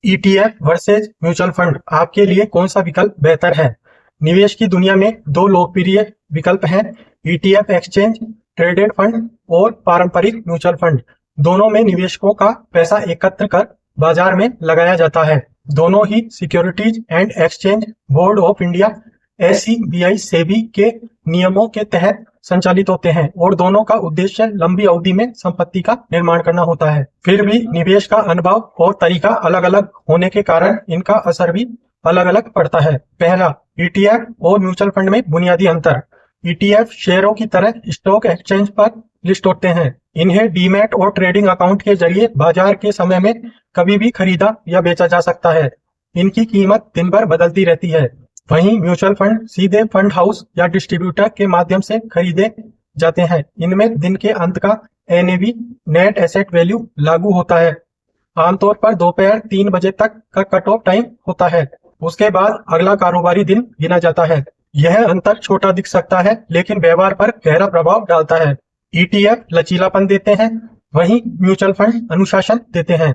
ETF versus mutual fund आपके लिए कौन सा विकल्प बेहतर है? निवेश की दुनिया में दो लोकप्रिय विकल्प हैं, ईटीएफ एक्सचेंज ट्रेडेड फंड और पारंपरिक म्यूचुअल फंड। दोनों में निवेशकों का पैसा एकत्र कर बाजार में लगाया जाता है। दोनों ही securities and exchange board of India SEBI SEBI के नियमों के तहत संचालित होते हैं और दोनों का उद्देश्य लंबी अवधि में संपत्ति का निर्माण करना होता है। फिर भी निवेश का अनुभव और तरीका अलग अलग होने के कारण इनका असर भी अलग अलग पड़ता है। पहला, ईटीएफ और म्यूचुअल फंड में बुनियादी अंतर। ईटीएफ शेयरों की तरह स्टॉक एक्सचेंज पर लिस्ट होते हैं। इन्हें डीमैट और ट्रेडिंग अकाउंट के जरिए बाजार के समय में कभी भी खरीदा या बेचा जा सकता है। इनकी कीमत दिन भर बदलती रहती है। वहीं म्यूचुअल फंड सीधे फंड हाउस या डिस्ट्रीब्यूटर के माध्यम से खरीदे जाते हैं। इनमें दिन के अंत का NAV नेट एसेट वैल्यू लागू होता है। आमतौर पर दोपहर 3 बजे तक का कट ऑफ टाइम होता है। उसके बाद अगला कारोबारी दिन गिना जाता है। यह अंतर छोटा दिख सकता है लेकिन व्यवहार पर गहरा प्रभाव डालता है। ETF लचीलापन देते हैं, वहीं म्यूचुअल फंड अनुशासन देते हैं।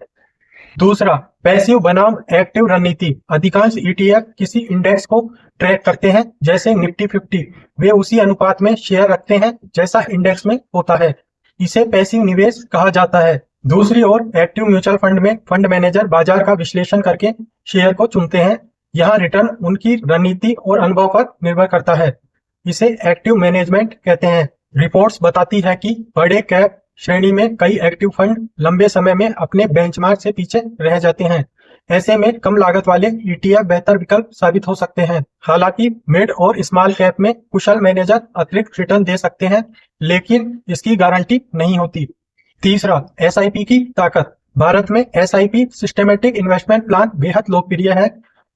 दूसरा, पैसिव बनाम एक्टिव रणनीति। अधिकांश ETF किसी इंडेक्स को ट्रैक करते हैं, जैसे निफ्टी 50। वे उसी अनुपात में शेयर रखते हैं जैसा इंडेक्स में होता है। इसे पैसिव निवेश कहा जाता है। दूसरी ओर एक्टिव म्यूचुअल फंड में फंड मैनेजर बाजार का विश्लेषण करके शेयर को चुनते हैं। यहाँ रिटर्न उनकी रणनीति और अनुभव पर निर्भर करता है। इसे एक्टिव मैनेजमेंट कहते हैं। रिपोर्ट्स बताती है कि बड़े कैप श्रेणी में कई एक्टिव फंड लंबे समय में अपने बेंचमार्क से पीछे रह जाते हैं। ऐसे में कम लागत वाले ETF बेहतर विकल्प साबित हो सकते हैं। हालांकि मिड और स्मॉल कैप में कुशल मैनेजर अतिरिक्त रिटर्न दे सकते हैं, लेकिन इसकी गारंटी नहीं होती। तीसरा, SIP की ताकत। भारत में SIP सिस्टमेटिक इन्वेस्टमेंट प्लान बेहद लोकप्रिय है।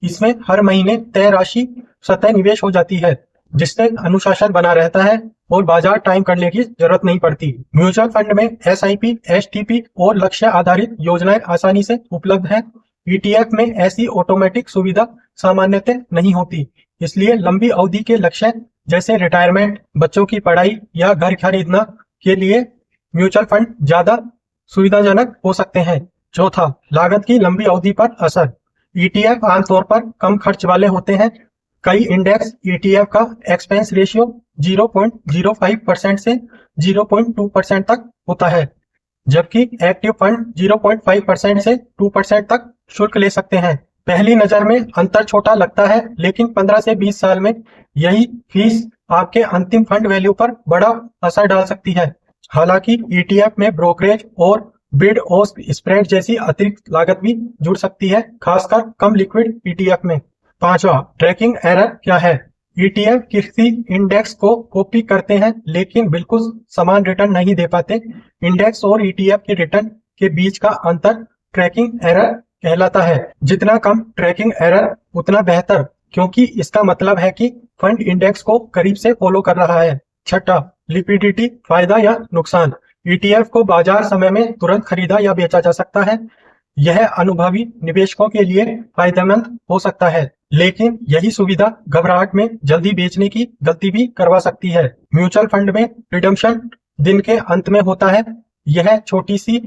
इसमें हर महीने तय राशि स्वतः निवेश हो जाती है, जिससे अनुशासन बना रहता है और बाजार टाइम करने की जरूरत नहीं पड़ती। म्यूचुअल फंड में SIP, STP और लक्ष्य आधारित योजनाएं आसानी से उपलब्ध हैं। ETF में ऐसी ऑटोमेटिक सुविधा सामान्यतः नहीं होती, इसलिए लंबी अवधि के लक्ष्य जैसे रिटायरमेंट, बच्चों की पढ़ाई या घर खरीदना के लिए म्यूचुअल फंड ज्यादा सुविधाजनक हो सकते हैं। चौथा, लागत की लंबी अवधि पर असर। ETF आमतौर पर कम खर्च वाले होते हैं। कई इंडेक्स ETF का एक्सपेंस रेशियो 0.05% से 0.2% तक होता है, जबकि एक्टिव फंड 0.5% से 2% तक शुल्क ले सकते हैं। पहली नजर में अंतर छोटा लगता है, लेकिन 15 से 20 साल में यही फीस आपके अंतिम फंड वैल्यू पर बड़ा असर डाल सकती है। हालांकि ETF में ब्रोकरेज और बिड और स्प्रेड जैसी अतिरिक्त लागत भी जुड़ सकती है, खासकर कम लिक्विड ETF में। पांचवा, ट्रैकिंग एरर क्या है? ETF किसी इंडेक्स को कॉपी करते हैं लेकिन बिल्कुल समान रिटर्न नहीं दे पाते। इंडेक्स और ETF के रिटर्न के बीच का अंतर ट्रैकिंग एरर कहलाता है। जितना कम ट्रैकिंग एरर उतना बेहतर, क्योंकि इसका मतलब है कि फंड इंडेक्स को करीब से फॉलो कर रहा है। छठा, लिक्विडिटी फायदा या नुकसान। ETF को बाजार समय में तुरंत खरीदा या बेचा जा सकता है। यह अनुभवी निवेशकों के लिए फायदेमंद हो सकता है, लेकिन यही सुविधा घबराहट में जल्दी बेचने की गलती भी करवा सकती है। म्यूचुअल फंड में रिडम्पशन दिन के अंत में होता है। यह छोटी सी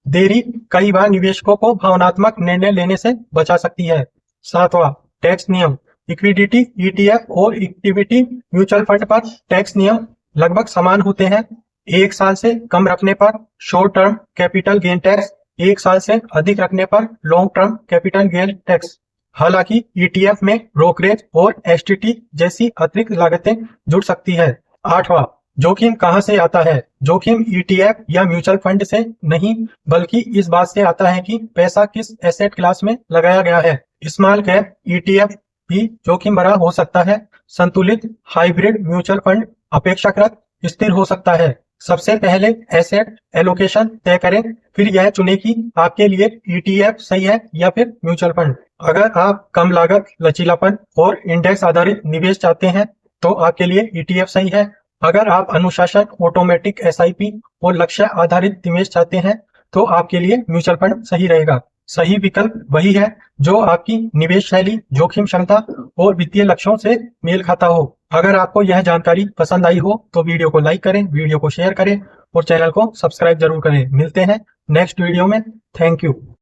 देरी कई बार निवेशकों को भावनात्मक निर्णय लेने से बचा सकती है। सातवां, टैक्स नियम। इक्विटी ETF और इक्विटी म्यूचुअल फंड पर टैक्स नियम लगभग समान होते हैं। 1 साल से कम रखने पर short term capital gain tax, 1 साल से अधिक रखने पर long term capital gain tax. हालांकि ETF में ब्रोकरेज और STT जैसी अतिरिक्त लागतें जुड़ सकती है। आठवां, जोखिम कहां से आता है? जोखिम ETF या म्यूचुअल फंड से नहीं, बल्कि इस बात से आता है कि पैसा किस एसेट क्लास में लगाया गया है। स्मॉल कैप ETF भी जोखिम भरा हो सकता है। संतुलित हाइब्रिड म्यूचुअल फंड अपेक्षाकृत स्थिर हो सकता है। सबसे पहले एसेट एलोकेशन तय करें, फिर यह चुनें कि आपके लिए ETF सही है या फिर म्यूचुअल फंड। अगर आप कम लागत, लचीलापन और इंडेक्स आधारित निवेश चाहते हैं तो आपके लिए ETF सही है। अगर आप अनुशासन, ऑटोमेटिक SIP और लक्ष्य आधारित निवेश चाहते हैं तो आपके लिए म्यूचुअल फंड सही रहेगा। सही विकल्प वही है जो आपकी निवेश शैली, जोखिम क्षमता और वित्तीय लक्ष्यों से मेल खाता हो। अगर आपको यह जानकारी पसंद आई हो तो वीडियो को लाइक करें, वीडियो को शेयर करें और चैनल को सब्सक्राइब जरूर करें। मिलते हैं नेक्स्ट वीडियो में। Thank you.